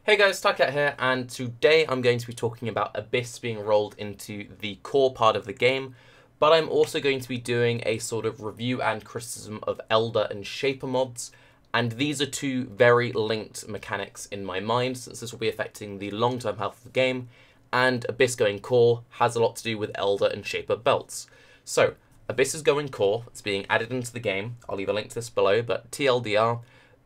Hey guys, Tarke here, and today I'm going to be talking about Abyss being rolled into the core part of the game, but I'm also going to be doing a sort of review and criticism of Elder and Shaper mods, and these are two very linked mechanics in my mind, since this will be affecting the long-term health of the game, and Abyss going core has a lot to do with Elder and Shaper belts. So, Abyss is going core, it's being added into the game, I'll leave a link to this below, but TLDR,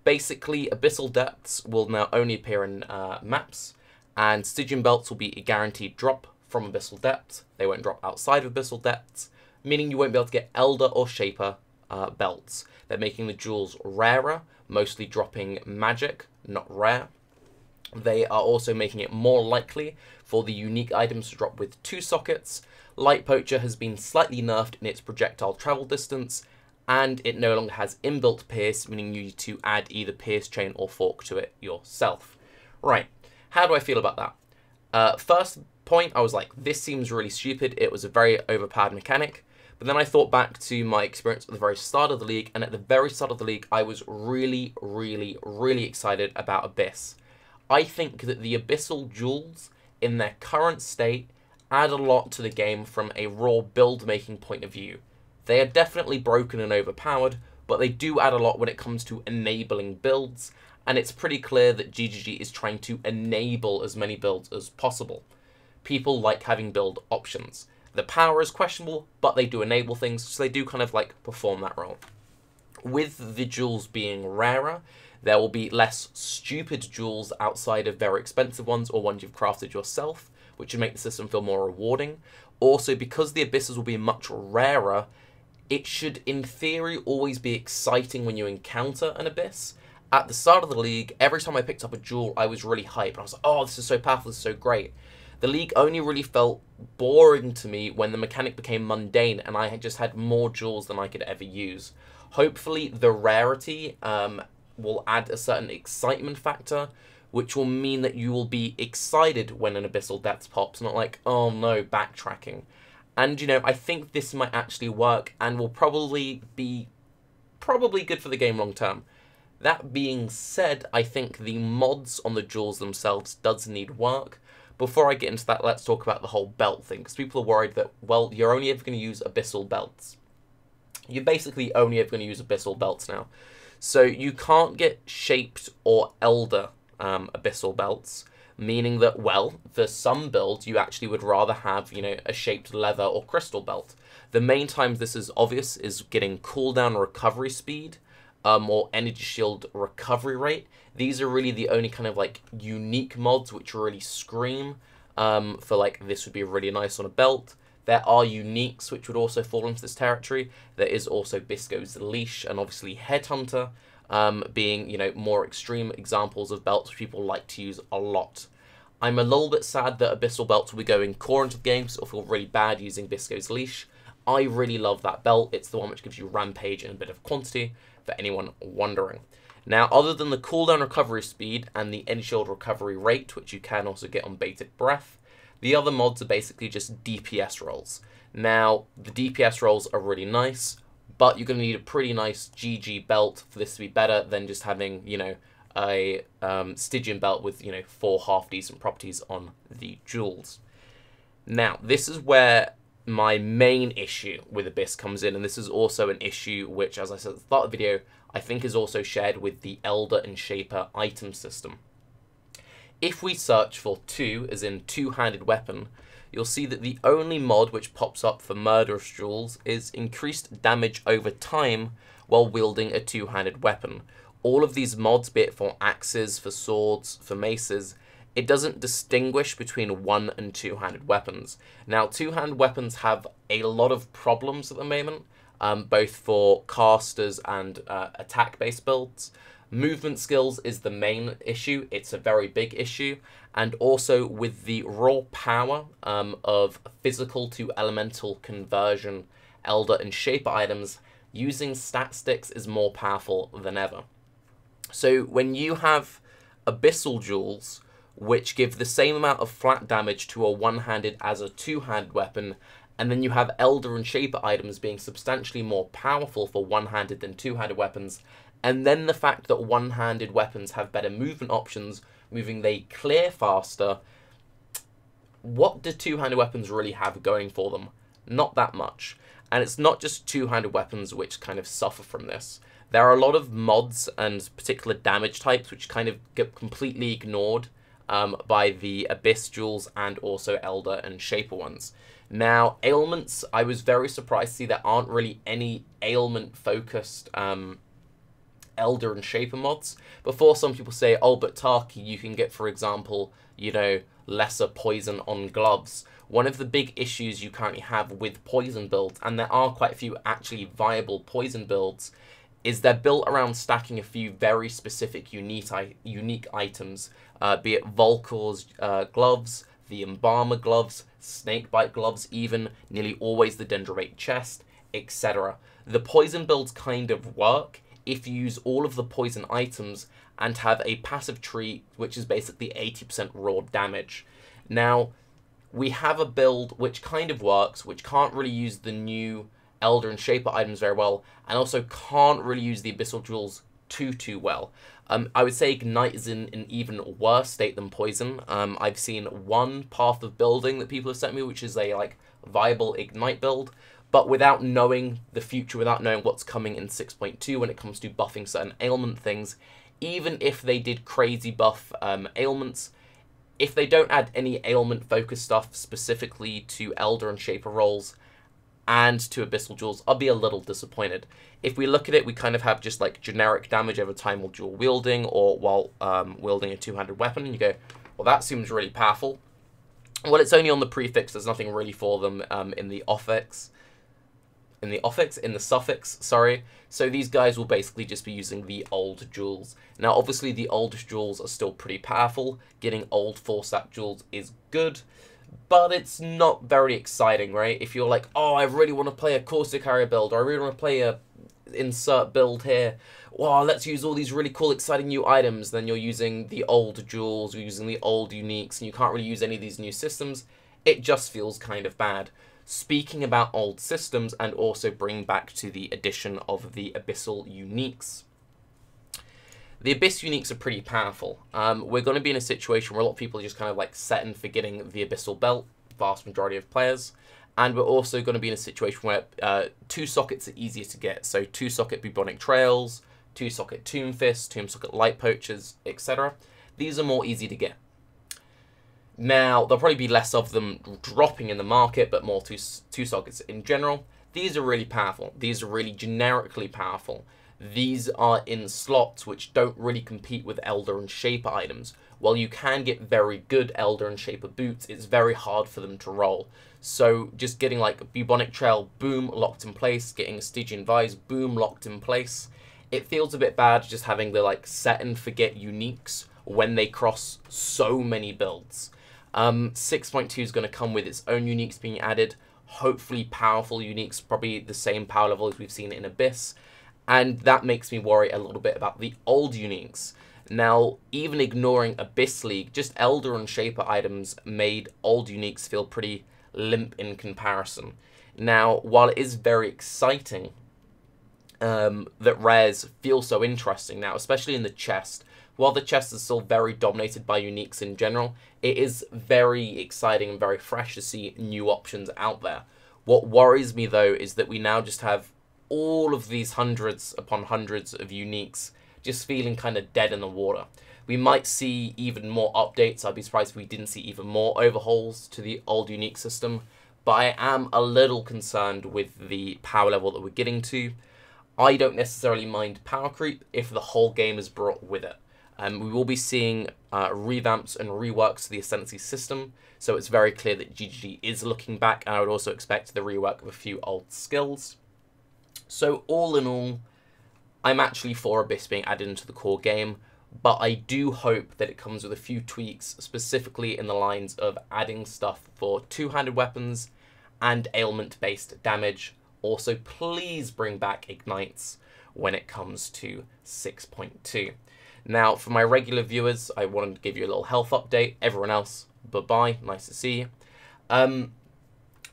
basically, Abyssal Depths will now only appear in maps, and Stygian Belts will be a guaranteed drop from Abyssal Depths. They won't drop outside of Abyssal Depths, meaning you won't be able to get Elder or Shaper belts. They're making the jewels rarer, mostly dropping magic, not rare. They are also making it more likely for the unique items to drop with 2 sockets. Light Poacher has been slightly nerfed in its projectile travel distance, and it no longer has inbuilt pierce, meaning you need to add either pierce chain or fork to it yourself. Right, how do I feel about that? First point, I was like, this seems really stupid. It was a very overpowered mechanic. But then I thought back to my experience at the very start of the league, and at the very start of the league, I was really excited about Abyss. I think that the Abyssal Jewels, in their current state, add a lot to the game from a raw build-making point of view. They are definitely broken and overpowered, but they do add a lot when it comes to enabling builds, and it's pretty clear that GGG is trying to enable as many builds as possible. People like having build options. The power is questionable, but they do enable things, so they do kind of like perform that role. With the jewels being rarer, there will be less stupid jewels outside of very expensive ones or ones you've crafted yourself, which would make the system feel more rewarding. Also, because the abysses will be much rarer, it should, in theory, always be exciting when you encounter an abyss. At the start of the league, every time I picked up a jewel, I was really hyped. I was like, oh, this is so powerful, this is so great. The league only really felt boring to me when the mechanic became mundane and I just had more jewels than I could ever use. Hopefully, the rarity will add a certain excitement factor, which will mean that you will be excited when an Abyssal Depths pops, not like, oh no, backtracking. And, you know, I think this might actually work and will probably be good for the game long term. That being said, I think the mods on the jewels themselves does need work. Before I get into that, let's talk about the whole belt thing, because people are worried that, well, you're only ever going to use Abyssal belts. You're basically only ever going to use Abyssal belts now. So you can't get Shaped or Elder Abyssal belts, meaning that, well, for some builds, you actually would rather have, you know, a shaped leather or crystal belt. The main times this is obvious is getting cooldown recovery speed, or energy shield recovery rate. These are really the only kind of, like, unique mods which really scream for, like, this would be really nice on a belt. There are uniques which would also fall into this territory. There is also Bisco's Leash and obviously Headhunter, being, you know, more extreme examples of belts which people like to use a lot. I'm a little bit sad that Abyssal belts will be going core into the game, so it'll feel really bad using Bisco's Leash. I really love that belt. It's the one which gives you rampage in a bit of quantity, for anyone wondering. Now, other than the cooldown recovery speed and the energy shield recovery rate, which you can also get on Bated Breath, the other mods are basically just DPS rolls. Now, the DPS rolls are really nice, but you're going to need a pretty nice GG belt for this to be better than just having, you know, a Stygian belt with, you know, 4 half-decent properties on the jewels. Now, this is where my main issue with Abyss comes in, and this is also an issue which, as I said at the start of the video, I think is also shared with the Elder and Shaper item system. If we search for 2, as in two-handed weapon, you'll see that the only mod which pops up for Murderous Jewels is increased damage over time while wielding a two-handed weapon. All of these mods, be it for axes, for swords, for maces, it doesn't distinguish between one- and two-handed weapons. Now, two-handed weapons have a lot of problems at the moment, both for casters and attack-based builds. Movement skills is the main issue. It's a very big issue. And also with the raw power of physical to elemental conversion, Elder and Shaper items, using stat sticks is more powerful than ever. So when you have Abyssal Jewels, which give the same amount of flat damage to a one-handed as a two-handed weapon, and then you have Elder and Shaper items being substantially more powerful for one-handed than two-handed weapons, and then the fact that one-handed weapons have better movement options moving they clear faster. What do two-handed weapons really have going for them? Not that much. And it's not just two-handed weapons which kind of suffer from this. There are a lot of mods and particular damage types which kind of get completely ignored by the Abyss jewels and also Elder and Shaper ones. Now, ailments, I was very surprised to see there aren't really any ailment-focused Elder and Shaper mods. Before, some people say, oh, but Tarke, you can get, for example, you know, lesser poison on gloves. One of the big issues you currently have with poison builds, and there are quite a few actually viable poison builds, is they're built around stacking a few very specific unique items, be it Volkor's gloves, the Embalmer gloves, Snakebite gloves even, nearly always the Dendrobate chest, etc. The poison builds kind of work if you use all of the poison items and have a passive tree which is basically 80% raw damage. Now, we have a build which kind of works, which can't really use the new Elder and Shaper items very well, and also can't really use the Abyssal Jewels too well. I would say Ignite is in an even worse state than Poison. I've seen one path of building that people have sent me, which is a like viable Ignite build, but without knowing the future, without knowing what's coming in 6.2 when it comes to buffing certain ailment things, even if they did crazy buff ailments, if they don't add any ailment-focused stuff specifically to Elder and Shaper roles and to Abyssal Jewels, I'll be a little disappointed. If we look at it, we kind of have just like generic damage over time while dual wielding or while wielding a two-handed weapon, and you go, well, that seems really powerful. Well, it's only on the prefix, there's nothing really for them in the suffix, sorry. So these guys will basically just be using the old jewels. Now, obviously, the old jewels are still pretty powerful. Getting old 4-stack jewels is good, but it's not very exciting, right? If you're like, oh, I really want to play a Caustic Carrier build, or I really want to play a insert build here. Wow, let's use all these really cool, exciting new items. Then you're using the old jewels, you're using the old uniques, and you can't really use any of these new systems. It just feels kind of bad. Speaking about old systems, and also bring back to the addition of the Abyssal uniques. The Abyss uniques are pretty powerful. We're going to be in a situation where a lot of people are just kind of like set and forgetting the Abyssal belt, vast majority of players. And we're also going to be in a situation where 2 sockets are easier to get. So 2-socket Bubonic Trails, 2-socket Tomb Fist, 2-socket Light Poachers, etc. These are more easy to get. Now, there'll probably be less of them dropping in the market, but more 2 sockets in general. These are really powerful. These are really generically powerful. These are in slots which don't really compete with Elder and Shaper items. While you can get very good Elder and Shaper boots, it's very hard for them to roll. So just getting like Bubonic Trail, boom, locked in place, getting a Stygian Vise, boom, locked in place. It feels a bit bad just having the like set and forget uniques when they cross so many builds. 6.2 is going to come with its own uniques being added, hopefully powerful uniques, probably the same power level as we've seen in Abyss, and that makes me worry a little bit about the old uniques. Now, even ignoring Abyss League, just Elder and Shaper items made old uniques feel pretty limp in comparison. Now, while it is very exciting that rares feel so interesting now, especially in the chest, while the chest is still very dominated by uniques in general, it is very exciting and very fresh to see new options out there. What worries me, though, is that we now just have all of these hundreds upon hundreds of uniques just feeling kind of dead in the water. We might see even more updates. I'd be surprised if we didn't see even more overhauls to the old unique system, but I am a little concerned with the power level that we're getting to. I don't necessarily mind power creep if the whole game is brought with it. We will be seeing revamps and reworks to the Ascendancy system, so it's very clear that GGG is looking back, and I would also expect the rework of a few old skills. So all in all, I'm actually for Abyss being added into the core game, but I do hope that it comes with a few tweaks, specifically in the lines of adding stuff for two-handed weapons and ailment-based damage. Also, please bring back Ignites when it comes to 6.2. Now, for my regular viewers, I wanted to give you a little health update. Everyone else, bye-bye. Nice to see you.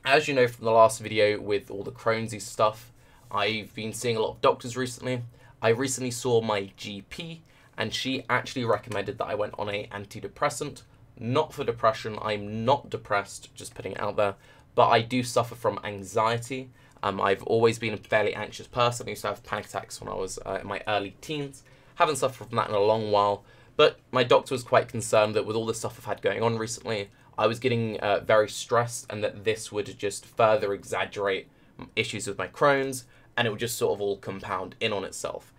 As you know from the last video with all the Crohn's stuff, I've been seeing a lot of doctors recently. I recently saw my GP, and she actually recommended that I went on a antidepressant, not for depression. I'm not depressed, just putting it out there, but I do suffer from anxiety. I've always been a fairly anxious person. I used to have panic attacks when I was in my early teens. Haven't suffered from that in a long while, but my doctor was quite concerned that with all the stuff I've had going on recently, I was getting very stressed, and that this would just further exaggerate issues with my Crohn's, and it would just sort of all compound in on itself.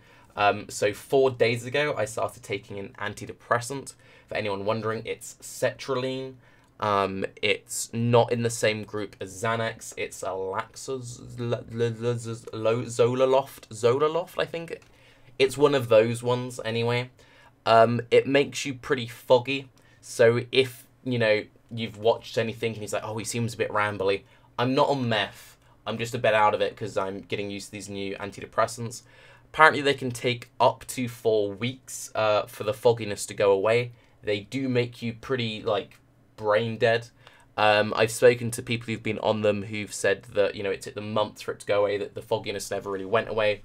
So 4 days ago, I started taking an antidepressant. For anyone wondering, it's sertraline. It's not in the same group as Xanax. It's a Zoloft, I think. It's one of those ones anyway. It makes you pretty foggy. So if, you know, you've watched anything and he's like, oh, he seems a bit rambly, I'm not on meth. I'm just a bit out of it because I'm getting used to these new antidepressants. Apparently they can take up to 4 weeks for the fogginess to go away. They do make you pretty, like, brain dead. I've spoken to people who've been on them who've said that, you know, it took them months for it to go away, that the fogginess never really went away.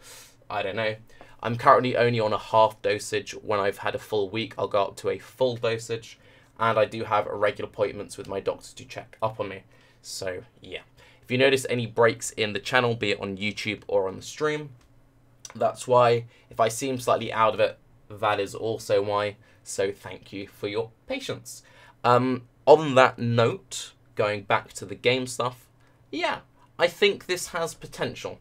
I don't know. I'm currently only on a half dosage. When I've had a full week, I'll go up to a full dosage. And I do have regular appointments with my doctor to check up on me. So, yeah. If you notice any breaks in the channel, be it on YouTube or on the stream, that's why. If I seem slightly out of it, that is also why. So thank you for your patience. On that note, going back to the game stuff, yeah, I think this has potential.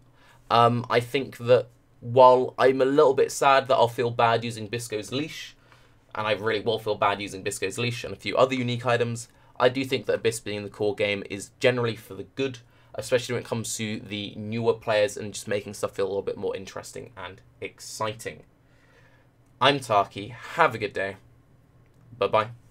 I think that while I'm a little bit sad that I'll feel bad using Bisco's Leash, and I really will feel bad using Bisco's Leash and a few other unique items, I do think that Abyss being the core game is generally for the good, especially when it comes to the newer players and just making stuff feel a little bit more interesting and exciting. I'm Tarke. Have a good day. Bye-bye.